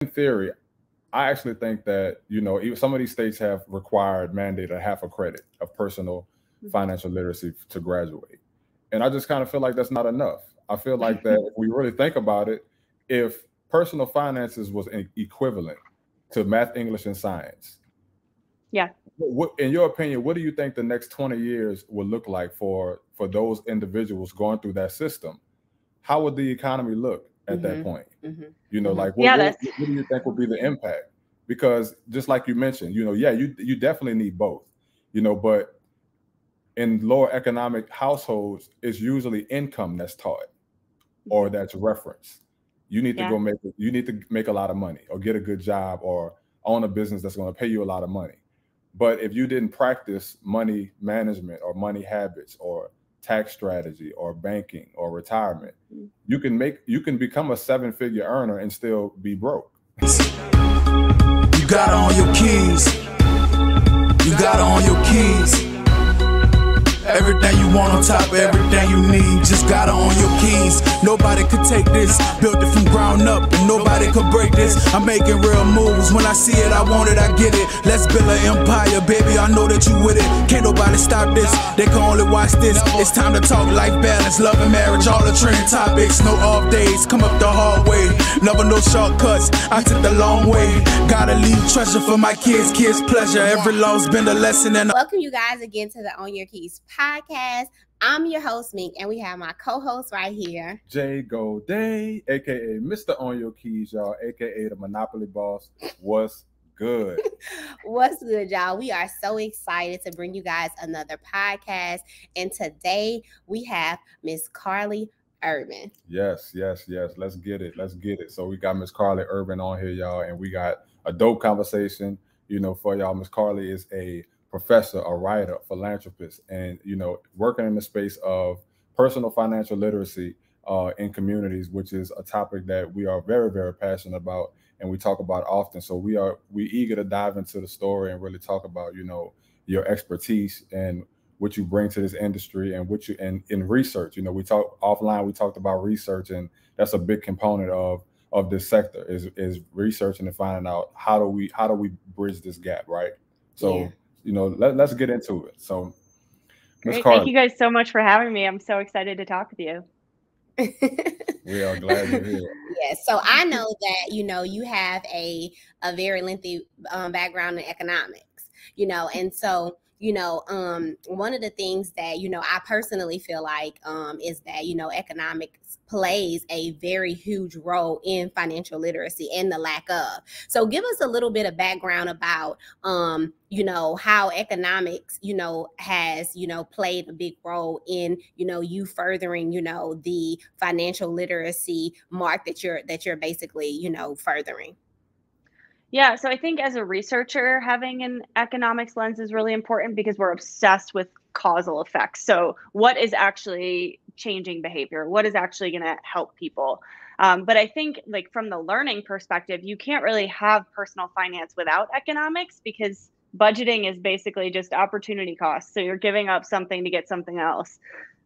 in theory, I actually think that, even some of these states have required mandated a half a credit of personal financial literacy to graduate. And I just kind of feel like that's not enough. I feel like that if we really think about it, if personal finances was equivalent to math, English, and science, Yeah. in your opinion, what do you think the next 20 years will look like for those individuals going through that system? How would the economy look at that point? Like Yeah, what do you think would be the impact? Because just like you mentioned, yeah, you definitely need both, but in lower economic households, it's usually income that's taught or that's referenced. You need to Yeah. you need to make a lot of money or get a good job or own a business that's going to pay you a lot of money. But if you didn't practice money management or money habits or tax strategy or banking or retirement, you can become a 7-figure earner and still be broke. You got on your keys. You got on your keys. Everything you want on top of everything you need. Just got on your keys. Nobody could take this. Built it from ground up and nobody could break this. I'm making real moves. When I see it, I want it, I get it. Let's build an empire, baby. I know that you with it. Can't nobody stop this. They can only watch this. It's time to talk life balance, love and marriage, all the trending topics. No off days, come up the hard way. Never no shortcuts. I took the long way. Gotta leave treasure for my kids' pleasure. Every loss been a lesson. And welcome you guys again to the On Your Keys podcast. I'm your host, Mink, and we have my co-host right here, Jay Goday, aka Mr. On Your Keys, y'all, aka the Monopoly Boss. What's good? What's good, y'all? We are so excited to bring you guys another podcast, and today we have Miss Carly Urban. Yes. Let's get it. So we got Miss Carly Urban on here, y'all, and we got a dope conversation, for y'all. Miss Carly is a professor, a writer, philanthropist, and working in the space of personal financial literacy in communities, which is a topic that we are very, very passionate about and we talk about often. So we eager to dive into the story and really talk about your expertise and what you bring to this industry and what you and in research. We talked offline. We talked about research, and that's a big component of this sector is researching and finding out how do we bridge this gap, right? So. Yeah. Let's get into it. So, Ms. Carly, thank you guys so much for having me. I'm so excited to talk with you. We are glad you're here. Yes. So I know that, you have a very lengthy background in economics, and so, one of the things that, I personally feel like is that, economics plays a very huge role in financial literacy and the lack of. So give us a little bit of background about, how economics, has, played a big role in, you furthering, the financial literacy mark that you're basically, furthering. Yeah, so I think as a researcher, having an economics lens is really important because we're obsessed with causal effects. So what is actually changing behavior? What is actually going to help people? But I think like from the learning perspective, you can't really have personal finance without economics because budgeting is basically just opportunity cost. So you're giving up something to get something else.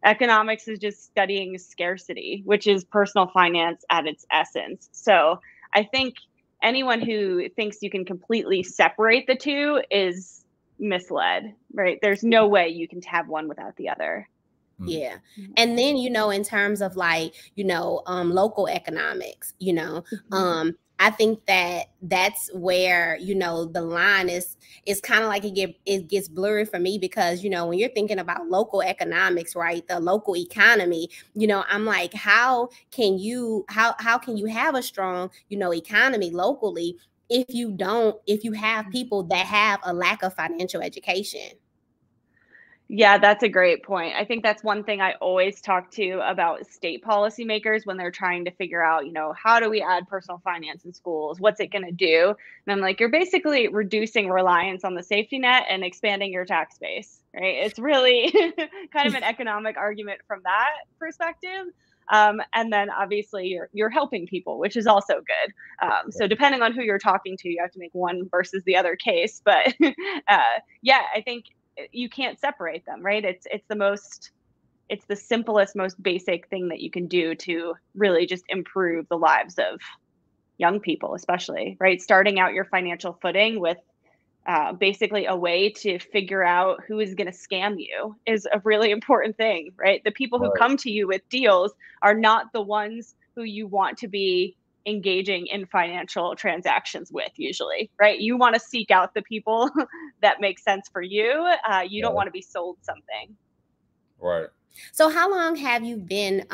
Economics is just studying scarcity, which is personal finance at its essence. So I think anyone who thinks you can completely separate the two is misled, right? There's no way you can have one without the other. Yeah. And then, in terms of like, local economics, I think that that's where, the line is kind of like it gets blurry for me because, when you're thinking about local economics, right, the local economy, I'm like, how can you have a strong, economy locally if you have people that have a lack of financial education? Yeah, that's a great point. I think that's one thing I always talk to about state policymakers when they're trying to figure out, how do we add personal finance in schools? What's it going to do? And I'm like, you're basically reducing reliance on the safety net and expanding your tax base, right? It's really kind of an economic argument from that perspective. And then obviously you're helping people, which is also good. So depending on who you're talking to, you have to make one versus the other case. But yeah, I think you can't separate them, right? It's the simplest, most basic thing that you can do to really just improve the lives of, young people, especially, right? Starting out your financial footing with basically a way to figure out who is going to scam you is a really important thing, right? The people who come to you with deals are not the ones who you want to be engaging in financial transactions with usually, right? You want to seek out the people that make sense for you. You don't want to be sold something. Right. So how long have you been,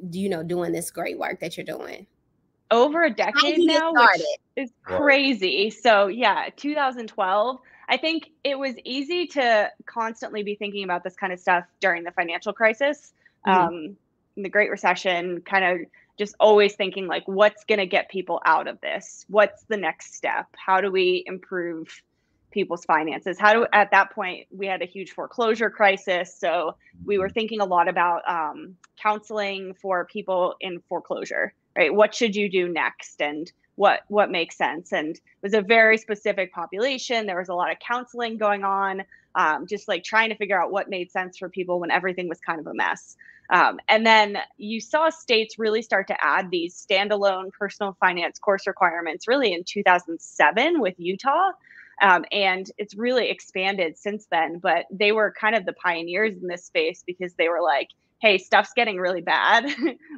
doing this great work that you're doing? Over a decade now, which is crazy. So yeah, 2012. I think it was easy to constantly be thinking about this kind of stuff during the financial crisis, in the Great Recession, kind of just always thinking like, what's going to get people out of this? What's the next step? How do we improve people's finances? At that point, we had a huge foreclosure crisis. So we were thinking a lot about counseling for people in foreclosure, right? What should you do next? And what makes sense? And it was a very specific population. There was a lot of counseling going on, just like trying to figure out what made sense for people when everything was kind of a mess. And then you saw states really start to add these standalone personal finance course requirements really in 2007 with Utah. And it's really expanded since then, but they were kind of the pioneers in this space because they were like, hey, stuff's getting really bad.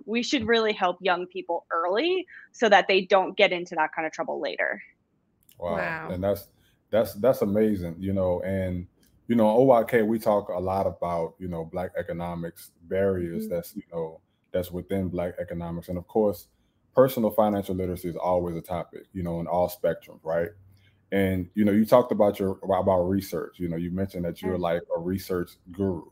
We should really help young people early so that they don't get into that kind of trouble later. Wow. And that's amazing, and OYK, we talk a lot about, Black economics barriers that's within Black economics. And of course, personal financial literacy is always a topic, in all spectrums, right? And, you talked about research, you mentioned that you're like a research guru.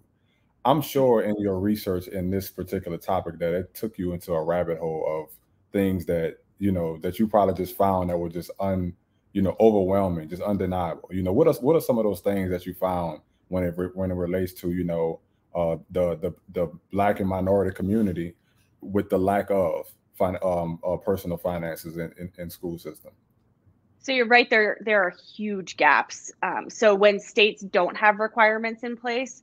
I'm sure in your research in this particular topic that it took you into a rabbit hole of things that, that you probably just found that were just overwhelming, just undeniable. What are some of those things that you found when it relates to, the Black and minority community with the lack of personal finances in school system? So you're right, there are huge gaps. So when states don't have requirements in place,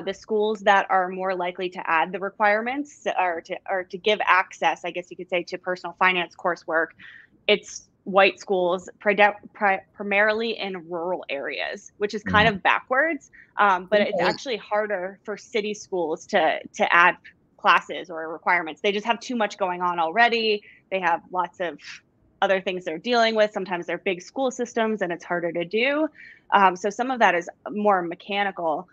the schools that are more likely to add the requirements or to give access, I guess you could say, to personal finance coursework, it's white schools, primarily in rural areas, which is kind of backwards. But it's actually harder for city schools to add classes or requirements. They just have too much going on already. They have lots of other things they're dealing with. Sometimes they're big school systems and it's harder to do. So some of that is more mechanical.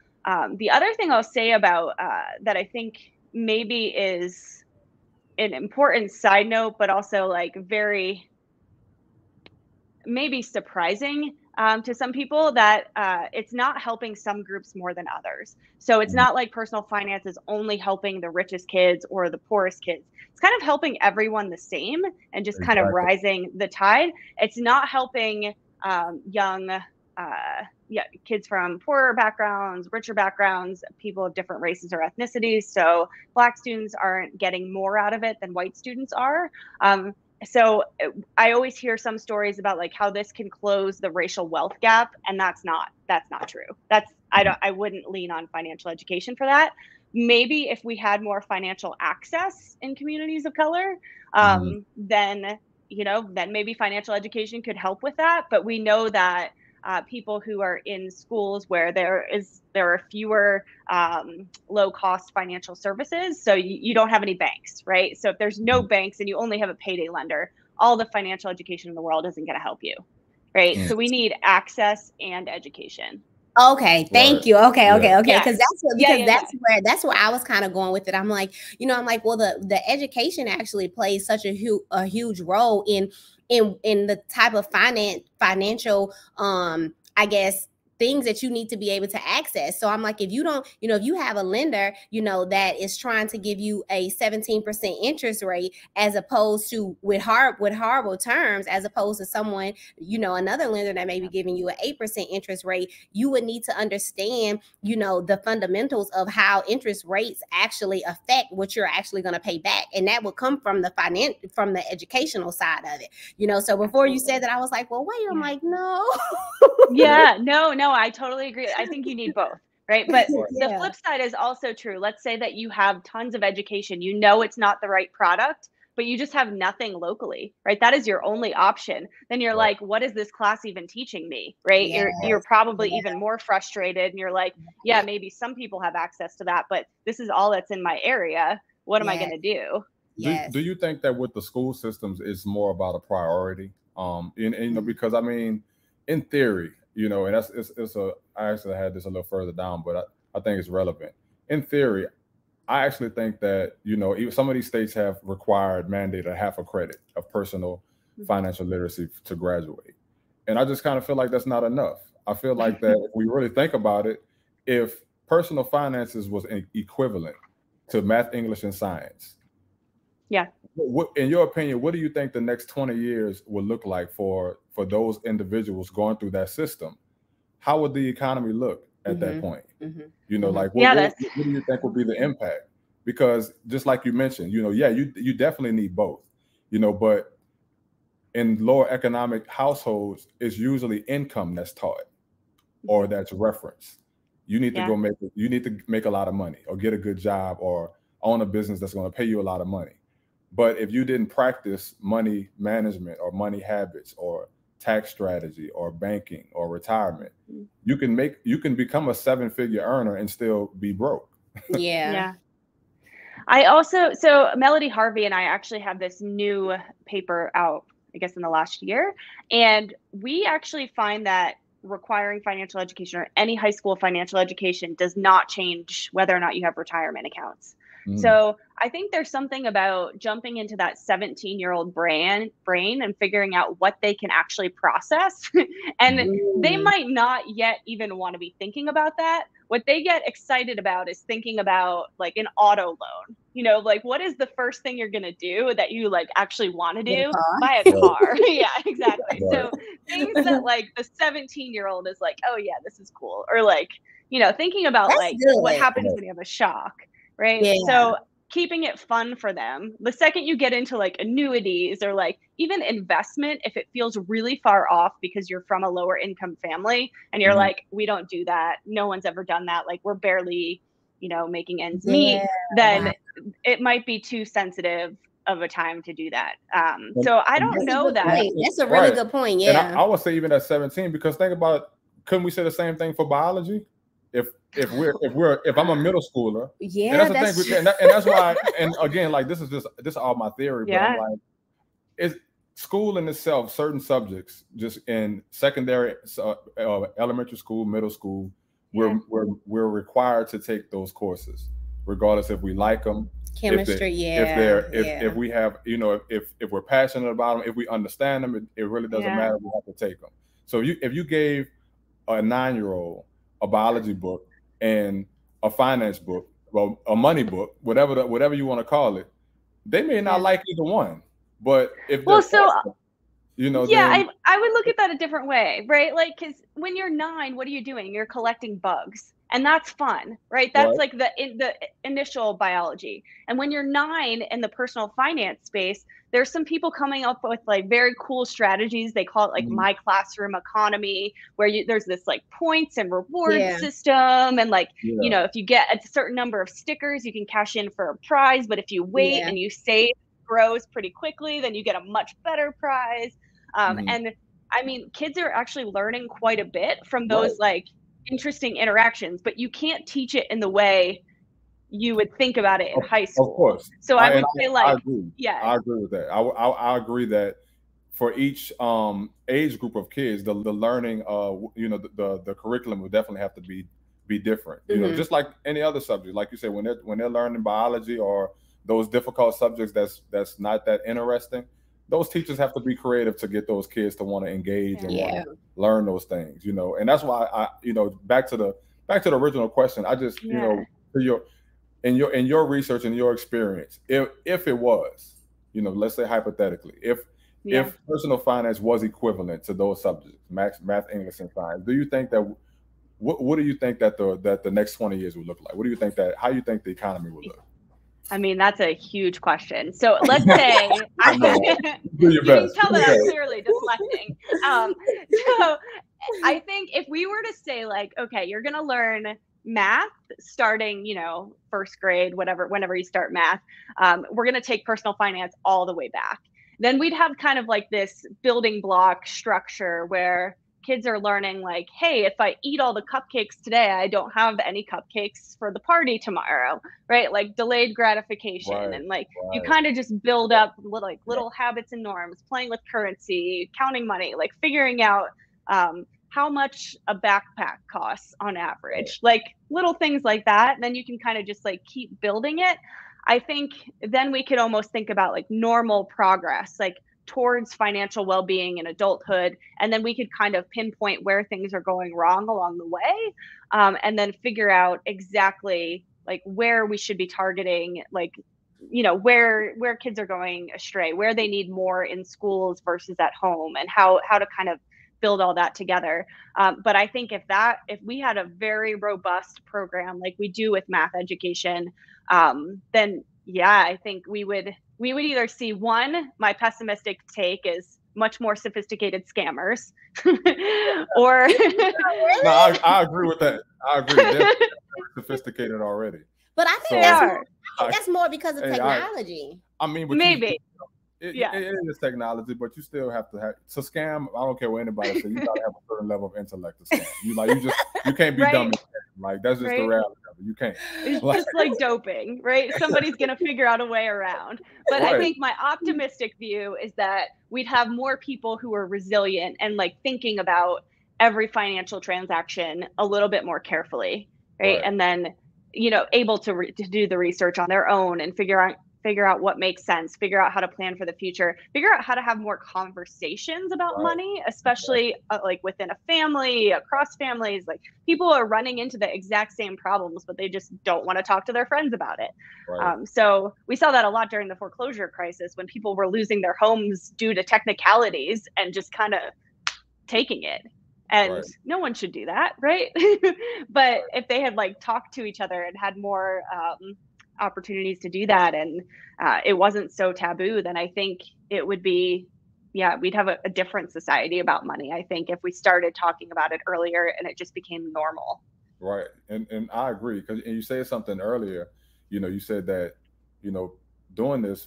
The other thing I'll say about that I think maybe is an important side note, but also like very maybe surprising to some people, that it's not helping some groups more than others. So it's not like personal finance is only helping the richest kids or the poorest kids. It's kind of helping everyone the same and just kind of rising the tide. It's not helping young kids from poorer backgrounds, richer backgrounds, people of different races or ethnicities. So Black students aren't getting more out of it than white students are. So I always hear some stories about like how this can close the racial wealth gap, and that's not true. I wouldn't lean on financial education for that. Maybe if we had more financial access in communities of color, then maybe financial education could help with that. But we know that people who are in schools where there are fewer low-cost financial services. So you don't have any banks, right? So if there's no banks and you only have a payday lender, all the financial education in the world isn't going to help you, right? So we need access and education. Okay, thank you. Okay. Because that's where I was kind of going with it. I'm like, well, the education actually plays such a huge role in the type of financial I guess things that you need to be able to access. So I'm like, if you don't, if you have a lender, that is trying to give you a 17% interest rate, as opposed to with horrible terms, as opposed to someone, another lender that may be giving you an 8% interest rate, you would need to understand, the fundamentals of how interest rates actually affect what you're actually going to pay back. And that would come from the educational side of it, so before you said that, I was like, well, wait, I'm like, no. Yeah, no, I totally agree. I think you need both, right? But the flip side is also true. Let's say that you have tons of education, it's not the right product, but you just have nothing locally, right? That is your only option. Then you're like, what is this class even teaching me, right? Yes. You're probably even more frustrated, and you're like, yeah, maybe some people have access to that, but this is all that's in my area. What am I going to do? Yes. Do you think that with the school systems, it's more about a priority? You know, because I mean, in theory, you know, and I actually had this a little further down, but I think it's relevant. In theory, I actually think that, you know, even some of these states have mandated half a credit of personal financial literacy to graduate. And I just kind of feel like that's not enough. I feel like that if we really think about it, if personal finances was equivalent to math, English, and science, what, in your opinion, what do you think the next 20 years will look like for those individuals going through that system? How would the economy look at that point? You know, like what do you think will be the impact? Because just like you mentioned, you know, you definitely need both, you know, but in lower economic households, it's usually income that's taught or that's referenced. You need to make a lot of money or get a good job or own a business that's going to pay you a lot of money. But if you didn't practice money management or money habits or tax strategy or banking or retirement, you can become a 7-figure earner and still be broke. Yeah. So Melody Harvey and I actually have this new paper out, I guess in the last year, and we actually find that requiring financial education or any high school financial education does not change whether or not you have retirement accounts. So I think there's something about jumping into that 17-year-old brain and figuring out what they can actually process. And they might not yet even want to be thinking about that. What they get excited about is thinking about like an auto loan. You know, like what is the first thing you're going to do that you like actually want to do? Buy a car. Yeah, exactly. Right. So things that like the 17-year-old is like, oh yeah, this is cool. Or like, you know, thinking about what happens when you have a shock. Right. Yeah. So keeping it fun for them. The second you get into like annuities or like even investment, if it feels really far off because you're from a lower income family and you're like, we don't do that. No one's ever done that. Like we're barely, you know, making ends meet. Then it might be too sensitive of a time to do that. So I don't know that. That's a really good point. Yeah. And I would say even at 17, because think about it, couldn't we say the same thing for biology? If I'm a middle schooler, and that's the thing, and that's why. And again, like this is all my theory, but I'm like, it's school in itself. Certain subjects, just in secondary, elementary school, middle school, we're required to take those courses, regardless if we like them. Chemistry, if we have, you know, if we're passionate about them, if we understand them, it really doesn't matter. We have to take them. So if you gave a 9-year-old a biology book and a finance book, well, a money book, whatever you want to call it, they may not like either one. But if you know, I would look at that a different way, right? Like, because when you're 9, what are you doing? You're collecting bugs, and that's fun, right? That's like the initial biology. And when you're 9 in the personal finance space, there's some people coming up with like very cool strategies. They call it like my classroom economy, where there's this like points and reward system. And like, you know, if you get a certain number of stickers, you can cash in for a prize. But if you wait and you save, it grows pretty quickly, then you get a much better prize. And I mean, kids are actually learning quite a bit from those like interesting interactions, but you can't teach it in the way you would think about it in high school. Of course. So I would say like, I agree with that. I agree that for each age group of kids, the learning, you know, the curriculum will definitely have to be different. You know, just like any other subject, like you said, when they're learning biology or those difficult subjects that's not that interesting, those teachers have to be creative to get those kids to want to engage and want to learn those things. You know, and that's why you know, back to the original question. I just you know, in your research and your experience, if it was, you know, let's say hypothetically, if personal finance was equivalent to those subjects, math, English, and science, do you think that what do you think that the next 20 years would look like? What do you think how you think the economy would look? I mean, that's a huge question. So let's say you can tell that I'm clearly deflecting. So I think if we were to say like, okay, you're going to learn math, starting, first grade, whenever you start math, we're going to take personal finance all the way back. Then we'd have kind of like this building block structure where kids are learning like, hey, if I eat all the cupcakes today, I don't have any cupcakes for the party tomorrow, right? Like delayed gratification. Right, and like right. you kind of just build up little habits and norms, playing with currency, counting money, like figuring out how much a backpack costs on average, like little things like that. And then you can kind of just like keep building it. I think then we could almost think about like normal progress, like towards financial well-being in adulthood. And then we could kind of pinpoint where things are going wrong along the way. And then figure out exactly like where we should be targeting, like, where kids are going astray, where they need more in schools versus at home, and how to kind of build all that together. But I think if we had a very robust program like we do with math education, then yeah, I think we would either see my pessimistic take is much more sophisticated scammers, or No, I agree with that. I agree. They're sophisticated already. But I think that's more because of technology. I mean, maybe. It is technology, but you still have to have to scam. I don't care what anybody says. You gotta have a certain level of intellect to scam. You can't be dumb. Like that's just the reality of it. You can't. It's just like doping, right? Somebody's gonna figure out a way around. But I think my optimistic view is that we'd have more people who are resilient and like thinking about every financial transaction a little bit more carefully, right? And then able to do the research on their own and figure out what makes sense, figure out how to plan for the future, figure out how to have more conversations about money, especially like within a family, across families. Like people are running into the exact same problems, but they just don't want to talk to their friends about it. So we saw that a lot during the foreclosure crisis when people were losing their homes due to technicalities and just kind of taking it. And no one should do that, right? But if they had like talked to each other and had more opportunities to do that, and it wasn't so taboo, then I think it would be, we'd have a different society about money. I think if we started talking about it earlier and it just became normal. Right. And I agree, because you said something earlier, you said that, doing this,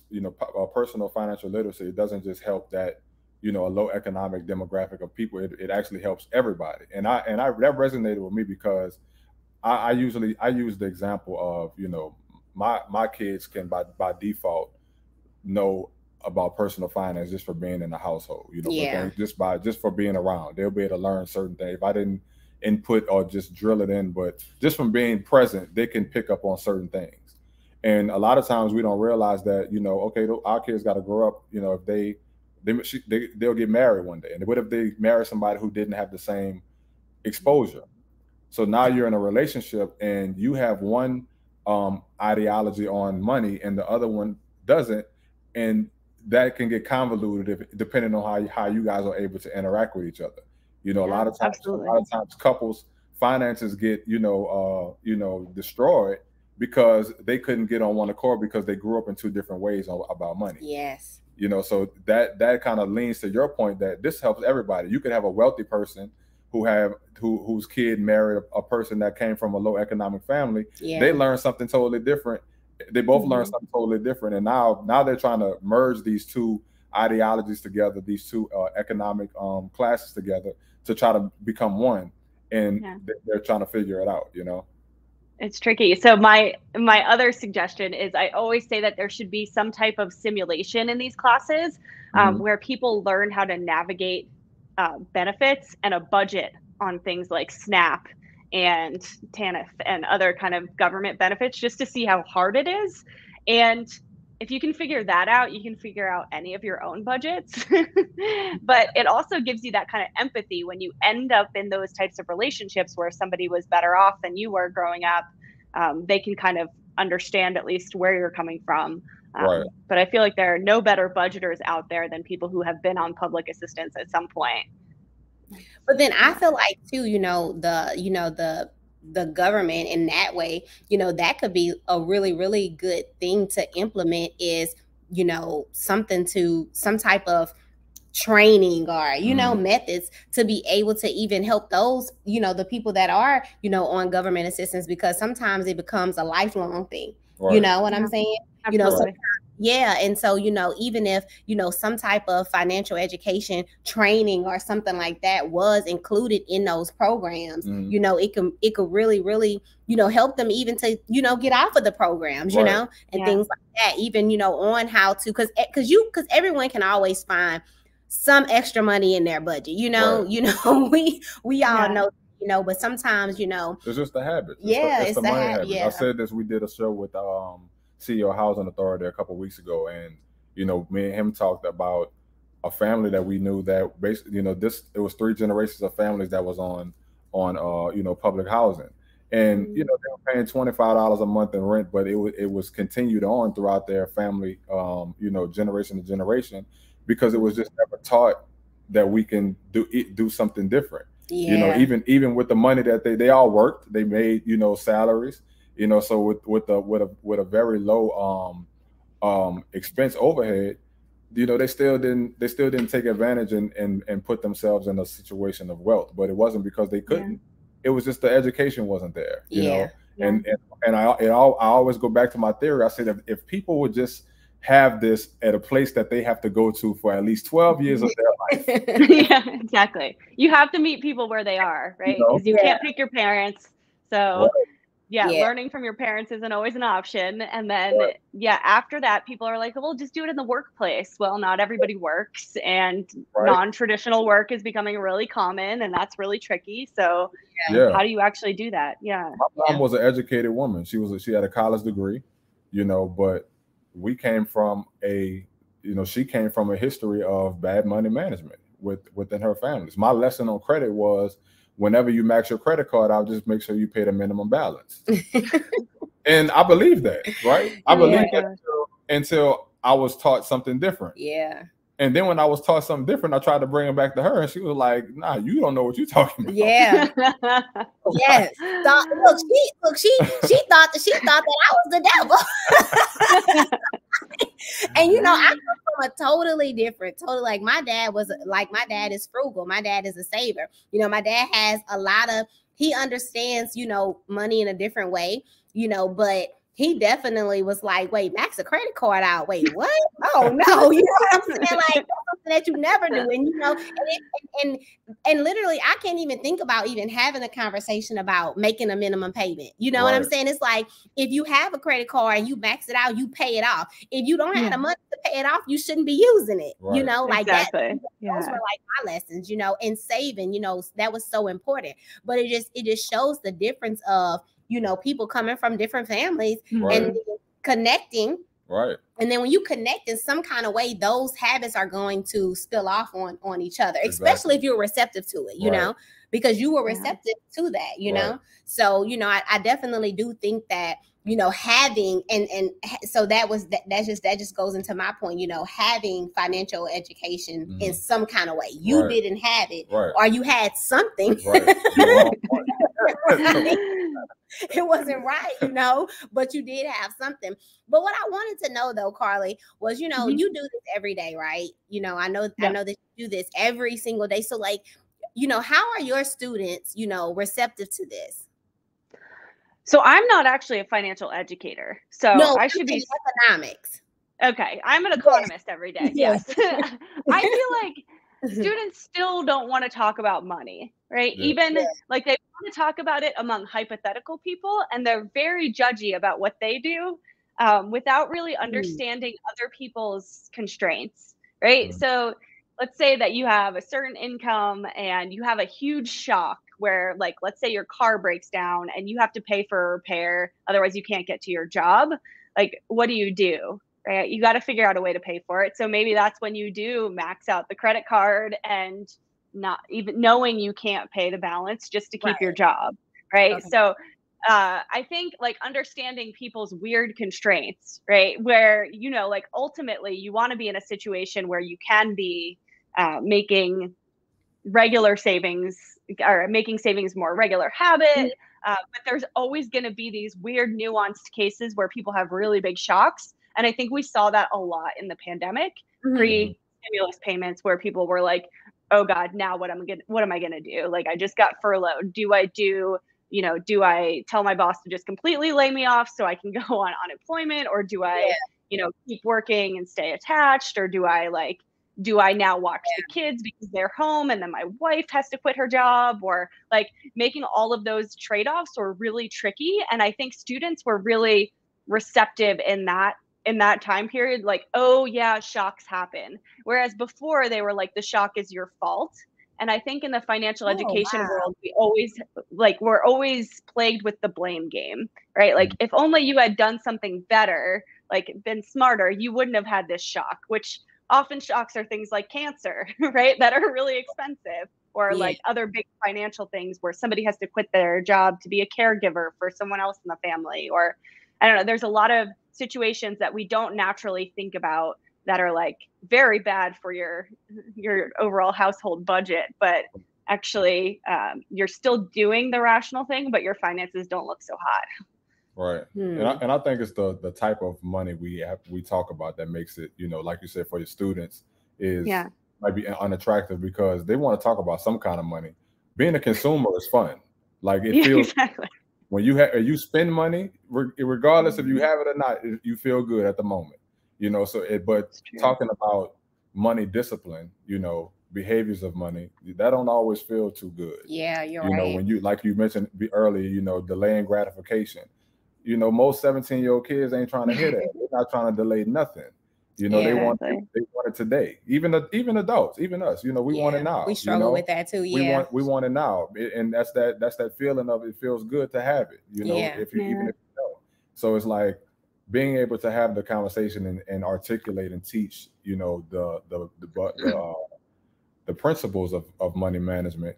personal financial literacy, it doesn't just help that, a low economic demographic of people. It actually helps everybody. And that resonated with me because I use the example of, my kids can by default know about personal finance just for being in the household, just for being around. They'll be able to learn certain things. If I didn't input or just drill it in, but just from being present, they can pick up on certain things. And a lot of times we don't realize that, okay, our kids got to grow up, if they'll get married one day. And what if they marry somebody who didn't have the same exposure? So now you're in a relationship and you have one ideology on money and the other one doesn't, and that can get convoluted depending on how you guys are able to interact with each other. A lot of times couples finances get destroyed because they couldn't get on one accord because they grew up in two different ways about money. Yes. So that kind of leans to your point that this helps everybody. You could have a wealthy person whose kid married a person that came from a low economic family. They learn something totally different. They both learn something totally different. And now they're trying to merge these two ideologies together, these two economic classes together to try to become one. And they're trying to figure it out, It's tricky. So my other suggestion is I always say that there should be some type of simulation in these classes where people learn how to navigate benefits and a budget on things like SNAP and TANF and other kind of government benefits, just to see how hard it is. And if you can figure that out, you can figure out any of your own budgets. But it also gives you that kind of empathy when you end up in those types of relationships where somebody was better off than you were growing up. They can kind of understand at least where you're coming from. But I feel like there are no better budgeters out there than people who have been on public assistance at some point. But then I feel like too, the government in that way, that could be a really, really good thing to implement is, some type of training or, you know, methods to be able to even help those, you know, the people that are, you know, on government assistance, because sometimes it becomes a lifelong thing. Right. You know what I'm saying? Absolutely. You know, yeah. And so, you know, even if, you know, some type of financial education training or something like that was included in those programs, you know, it could really, really, you know, help them even to, you know, get off of the programs, you know, and things like that, even, you know, on how to, because everyone can always find some extra money in their budget, you know, we all know, you know, but sometimes, you know, it's just a habit. It's the money habit. Yeah. I said this, we did a show with CEO Housing Authority a couple of weeks ago, and you know, me and him talked about a family that we knew that basically, you know, it was 3 generations of families that was on you know, public housing, and you know, they were paying $25 a month in rent, but it was continued on throughout their family, you know, generation to generation, because it was just never taught that we can do something different. You know, even with the money that they all worked, they made, you know, salaries. You know, so with a very low expense overhead, you know, they still didn't take advantage and put themselves in a situation of wealth. But it wasn't because they couldn't. It was just the education wasn't there. You know, and I always go back to my theory. I say that if people would just have this at a place that they have to go to for at least 12 years of their life. Yeah, exactly. You have to meet people where they are, right? Because you can't pick your parents. So learning from your parents isn't always an option. And then, after that, people are like, well, just do it in the workplace. Well, not everybody works, and non-traditional work is becoming really common, and that's really tricky. So how do you actually do that? Yeah. My mom was an educated woman. She had a college degree, you know, but we came from she came from a history of bad money management within her families. My lesson on credit was, whenever you max your credit card out, just make sure you pay the minimum balance. And I believe that, right? I believe that until I was taught something different. Yeah. And then when I was taught something different, I tried to bring it back to her, and she was like, "Nah, you don't know what you're talking about." Yeah. Yes. She thought that I was the devil. And you know, I come from a totally like my dad is frugal. My dad is a saver. You know, my dad has he understands, you know, money in a different way, you know, but he definitely was like, wait, max a credit card out. Wait, what? Oh no, you know what I'm saying? Like, that's something that you never do. And you know, and literally I can't even think about even having a conversation about making a minimum payment. You know what I'm saying? It's like, if you have a credit card and you max it out, you pay it off. If you don't have the money to pay it off, you shouldn't be using it. You know, like that. Those were like my lessons, you know, and saving, you know, that was so important. But it just shows the difference of, you know, people coming from different families and connecting. Right. And then when you connect in some kind of way, those habits are going to spill off on each other, especially if you're receptive to it, you know, because you were receptive to that, you know. So, you know, I definitely do think that, you know, having and so that just goes into my point, you know, having financial education in some kind of way. You didn't have it, or you had something. It wasn't right, you know, but you did have something. But what I wanted to know though, Carly, was, you know, you do this every day, right? You know, I know that you do this every single day. So like, you know, how are your students, you know, receptive to this? So I'm not actually a financial educator. So I should be economics. Okay. I'm an economist every day. Yes. I feel like students still don't want to talk about money, right? Even like they want to talk about it among hypothetical people, and they're very judgy about what they do without really understanding other people's constraints, right? So let's say that you have a certain income and you have a huge shock where, like, let's say your car breaks down and you have to pay for a repair, otherwise you can't get to your job. Like, what do you do? Right? You got to figure out a way to pay for it. So maybe that's when you do max out the credit card and not even knowing you can't pay the balance just to keep your job. Right. Okay. So I think like understanding people's weird constraints, right? Where, you know, like ultimately you want to be in a situation where you can be making regular savings or making savings more regular habit. But there's always going to be these weird nuanced cases where people have really big shocks. And I think we saw that a lot in the pandemic, stimulus payments where people were like, oh God, now what am I gonna do? Like, I just got furloughed. Do I tell my boss to just completely lay me off so I can go on unemployment, or do I, keep working and stay attached, or do I now watch the kids because they're home and then my wife has to quit her job, or like making all of those trade-offs were really tricky. And I think students were really receptive in that time period, like, oh yeah, shocks happen. Whereas before they were like, the shock is your fault. And I think in the financial education world, we're always plagued with the blame game, right? Like, if only you had done something better, like been smarter, you wouldn't have had this shock, which often shocks are things like cancer, right? That are really expensive, or like other big financial things where somebody has to quit their job to be a caregiver for someone else in the family, or I don't know, there's a lot of situations that we don't naturally think about that are like very bad for your overall household budget, but actually you're still doing the rational thing, but your finances don't look so hot. Right. And I think it's the type of money we talk about that makes it, like you said, for your students might be unattractive because they want to talk about some kind of money. Being a consumer is fun. Like, it feels when you spend money, regardless if you have it or not, you feel good at the moment. But talking about money discipline, behaviors of money, that don't always feel too good. Yeah, you're right. When like you mentioned earlier, delaying gratification. Most 17-year-old kids ain't trying to hear that. They're not trying to delay nothing. They want it today. Even adults, even us, we want it now. We struggle with that too. Yeah. We want it now. And that's that feeling of, it feels good to have it, even if you know. So it's like being able to have the conversation and articulate and teach, the principles of money management.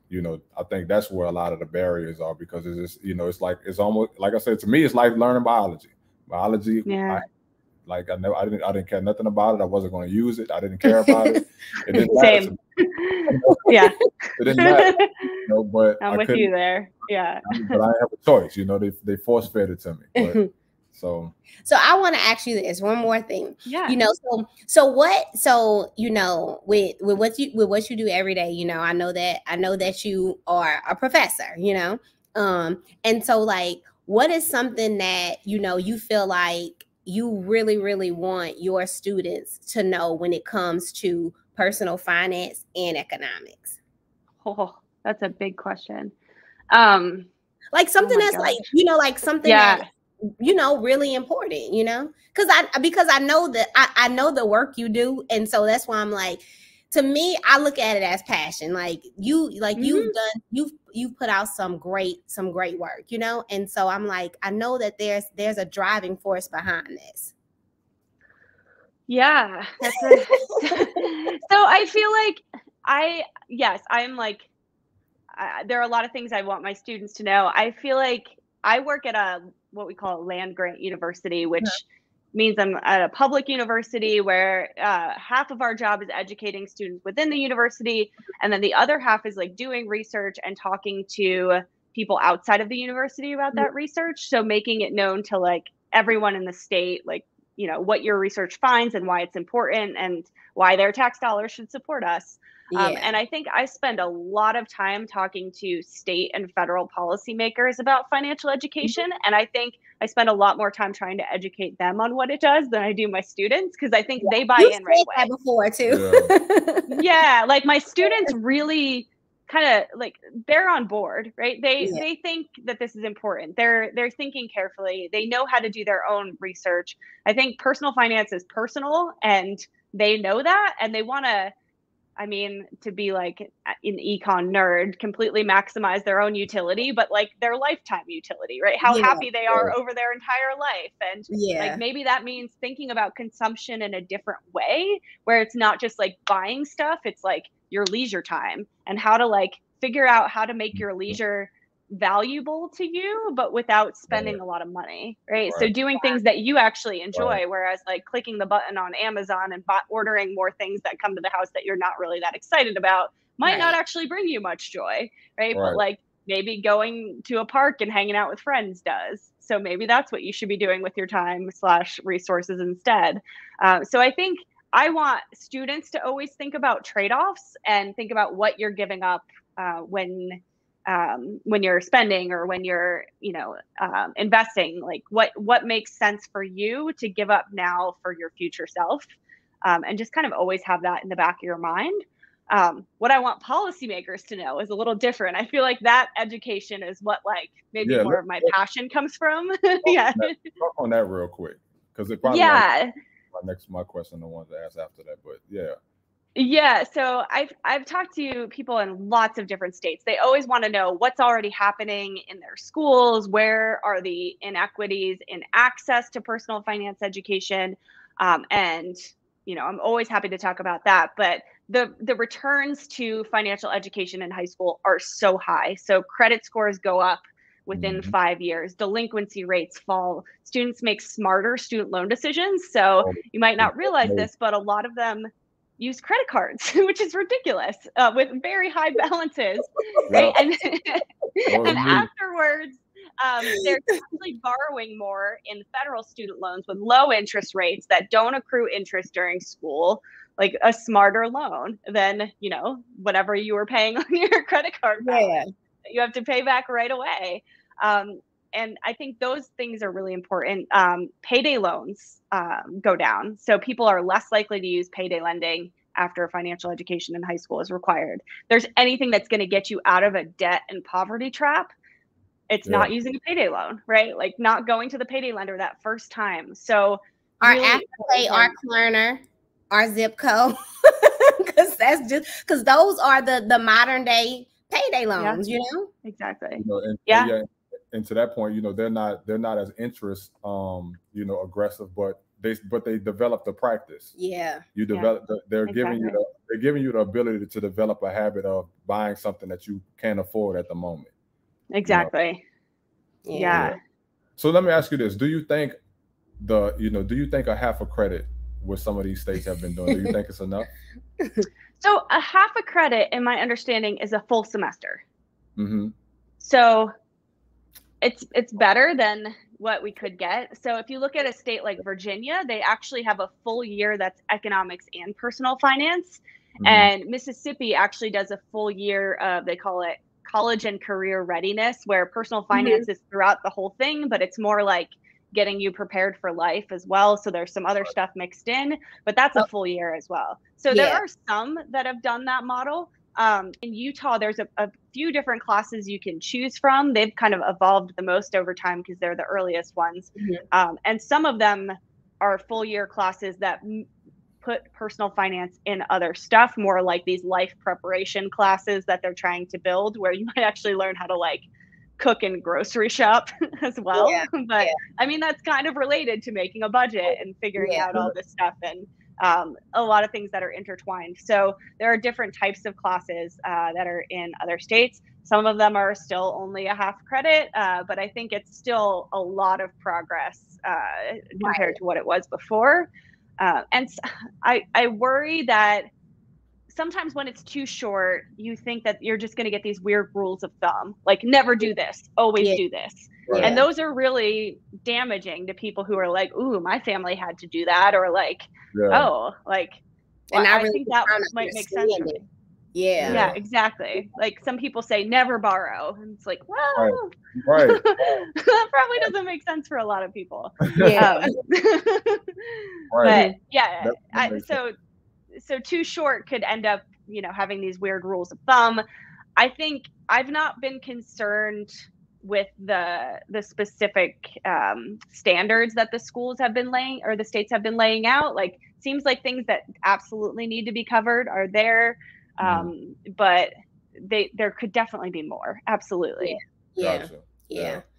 I think that's where a lot of the barriers are, because it's just, it's almost like I said, to me, it's like learning biology. I didn't care nothing about it. I wasn't going to use it. I didn't care about it. It didn't matter to me. Yeah. It didn't matter. But I'm with you there. Yeah. But I have a choice. They force fed it to me. But, so I want to ask you this one more thing. Yeah. With what you do every day, I know that you are a professor, and so, like, what is something that, you feel like you really, really want your students to know when it comes to personal finance and economics? Oh, that's a big question. Like something that's gosh. Like something that, really important, because I know that I know the work you do. And so that's why I'm like, to me, I look at it as passion. Like you've put out some great work, and so I'm like, I know that there's a driving force behind this. Yeah. So I feel like I'm like, there are a lot of things I want my students to know. I feel like I work at what we call a land grant university, which means I'm at a public university where half of our job is educating students within the university, and then the other half is like doing research and talking to people outside of the university about that research. So making it known to like everyone in the state, like, what your research finds and why it's important and why their tax dollars should support us. And I think I spend a lot of time talking to state and federal policymakers about financial education. And I think I spend a lot more time trying to educate them on what it does than I do my students, because I think they buy in right away. That before too. Yeah, like my students really kind of like, they're on board, right? They think that this is important. They're thinking carefully. They know how to do their own research. I think personal finance is personal, and they know that, and they want to, to be like an econ nerd, completely maximize their own utility, but like their lifetime utility, right? How happy they are over their entire life. And like, maybe that means thinking about consumption in a different way, where it's not just like buying stuff. It's like your leisure time, and how to like figure out how to make your leisure valuable to you, but without spending a lot of money, right? So doing things that you actually enjoy, whereas like clicking the button on Amazon and ordering more things that come to the house that you're not really that excited about might not actually bring you much joy, right? But like maybe going to a park and hanging out with friends does. So maybe that's what you should be doing with your time /resources instead. So I think I want students to always think about trade-offs and think about what you're giving up when you're spending or when you're, investing. Like what makes sense for you to give up now for your future self, and just kind of always have that in the back of your mind. What I want policymakers to know is a little different. I feel like that education is what maybe more of my passion comes from. Yeah. Talk on that real quick, because it probably my question, the ones to ask after that, but yeah. Yeah, so I've talked to people in lots of different states. They always want to know what's already happening in their schools, where are the inequities in access to personal finance education, and I'm always happy to talk about that. But the returns to financial education in high school are so high. So credit scores go up within 5 years, delinquency rates fall, students make smarter student loan decisions. So you might not realize this, but a lot of them use credit cards, which is ridiculous, with very high balances, right? And afterwards, they're actually borrowing more in federal student loans with low interest rates that don't accrue interest during school, like a smarter loan than, whatever you were paying on your credit card balance. You have to pay back right away. And I think those things are really important. Payday loans go down. So people are less likely to use payday lending after financial education in high school is required. There's anything that's going to get you out of a debt and poverty trap, it's not using a payday loan, right? Like not going to the payday lender that first time. So our Afterpay, our Klarna, our zip code, because those are the modern day payday loans, Exactly. And to that point, they're not as interest aggressive, but they develop the practice. You develop they're giving you the ability to develop a habit of buying something that you can't afford at the moment. Exactly. Yeah. So let me ask you this: do you think a half a credit, what some of these states have been doing, do you think it's enough? So a half a credit, in my understanding, is a full semester. So it's better than what we could get. So if you look at a state like Virginia, they actually have a full year that's economics and personal finance. And Mississippi actually does a full year of, they call it college and career readiness, where personal finance is throughout the whole thing, but it's more like getting you prepared for life as well. So there's some other stuff mixed in, but that's a full year as well. So there are some that have done that model. In Utah, there's a few different classes you can choose from. They've kind of evolved the most over time because they're the earliest ones. And some of them are full year classes that put personal finance in other stuff, more like these life preparation classes that they're trying to build, where you might actually learn how to cook and grocery shop as well. But I mean, that's kind of related to making a budget and figuring out all this stuff, and a lot of things that are intertwined. So there are different types of classes that are in other states. Some of them are still only a half credit, but I think it's still a lot of progress compared to what it was before. And I worry that sometimes when it's too short, you think that you're just going to get these weird rules of thumb, like never do this, always do this. And those are really damaging to people who are like, ooh, my family had to do that. Or and I think that might make sense for me. Yeah, exactly. Like some people say never borrow. And it's like, well, that probably doesn't make sense for a lot of people. But so too short could end up, having these weird rules of thumb. I think I've not been concerned with the specific standards that the schools have been laying, or the states have been laying out. Like, seems like things that absolutely need to be covered are there, but there could definitely be more. Absolutely.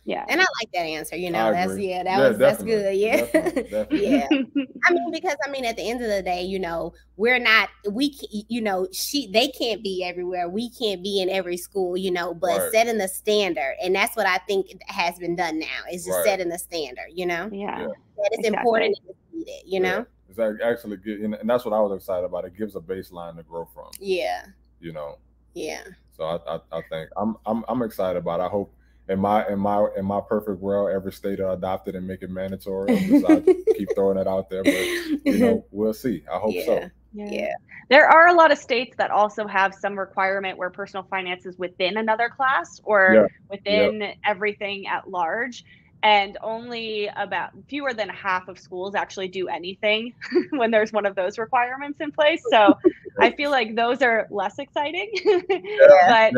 Yeah. And I like that answer. That's that's good. Definitely. I mean, because at the end of the day, they can't be everywhere. We can't be in every school, but setting the standard. And that's what I think has been done now, is just setting the standard, that it's important to see it, It's actually good. And that's what I was excited about. It gives a baseline to grow from. So I think I'm excited about it. I hope in my perfect world, every state will adopt it and make it mandatory. I keep throwing it out there, but we'll see. I hope so. Yeah. There are a lot of states that also have some requirement where personal finance is within another class or within everything at large. And only about fewer than half of schools actually do anything when there's one of those requirements in place. So I feel like those are less exciting. But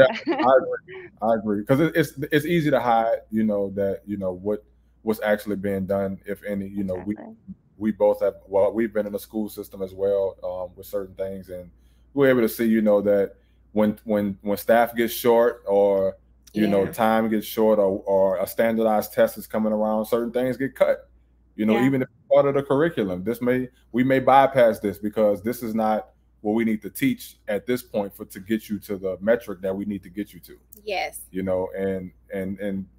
I agree. Because it's easy to hide, that, what's actually being done, if any. We both have, we've been in the school system as well, with certain things, and we're able to see, that when staff gets short, or time gets short, or a standardized test is coming around, certain things get cut. Even if it's part of the curriculum, we may bypass this because this is not what we need to teach at this point to get you to the metric that we need to get you to. Yes. And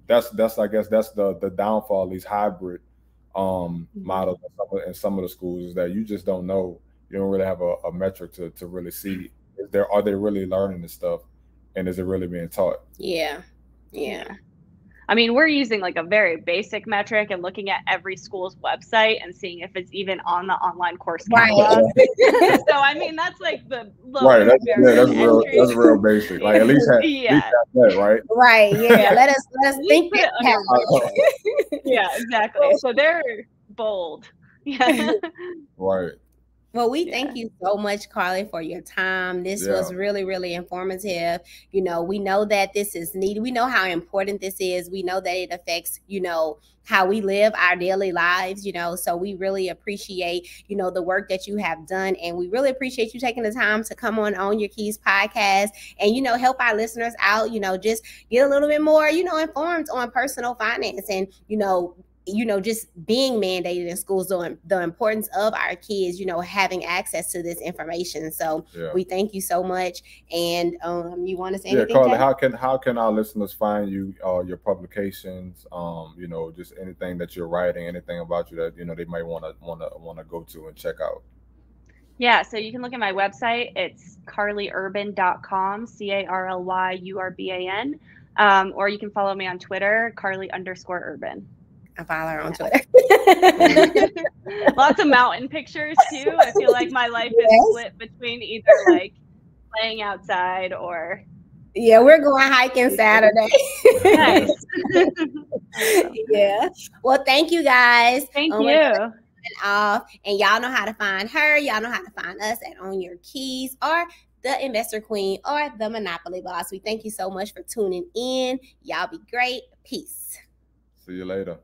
that's I guess that's the downfall of these hybrid models in some of the schools, is that you just don't know. You don't really have a metric to really see. Are they really learning this stuff, and is it really being taught? Yeah. I mean, we're using like a very basic metric and looking at every school's website and seeing if it's even on the online course catalog. So I mean, that's like the lowest that's real basic. Like at least have that, right? Right. Yeah. Let us think that. Yeah, exactly. So they're bold. Yeah. Right. Well, we thank you so much, Carly, for your time. This was really, really informative. We know that this is needed. We know how important this is. We know that it affects, how we live our daily lives, so we really appreciate, the work that you have done. And we really appreciate you taking the time to come on Your Keys podcast and, help our listeners out, just get a little bit more, informed on personal finance and, just being mandated in schools, the importance of our kids, having access to this information. So we thank you so much. And you want to say anything? Carly, how can our listeners find you, your publications, just anything that you're writing, anything about you that they might want to go to and check out? Yeah, so you can look at my website. It's carlyurban.com, CARLYURBAN, or you can follow me on Twitter, Carly_urban. I follow her on Twitter. Lots of mountain pictures too. I feel like my life is split between either like playing outside or. Yeah, we're going hiking Saturday. Nice. Yeah. Well, thank you guys. Thank you. And y'all know how to find her. Y'all know how to find us at On Your Keys or the Investor Queen or the Monopoly Boss. We thank you so much for tuning in. Y'all be great. Peace. See you later.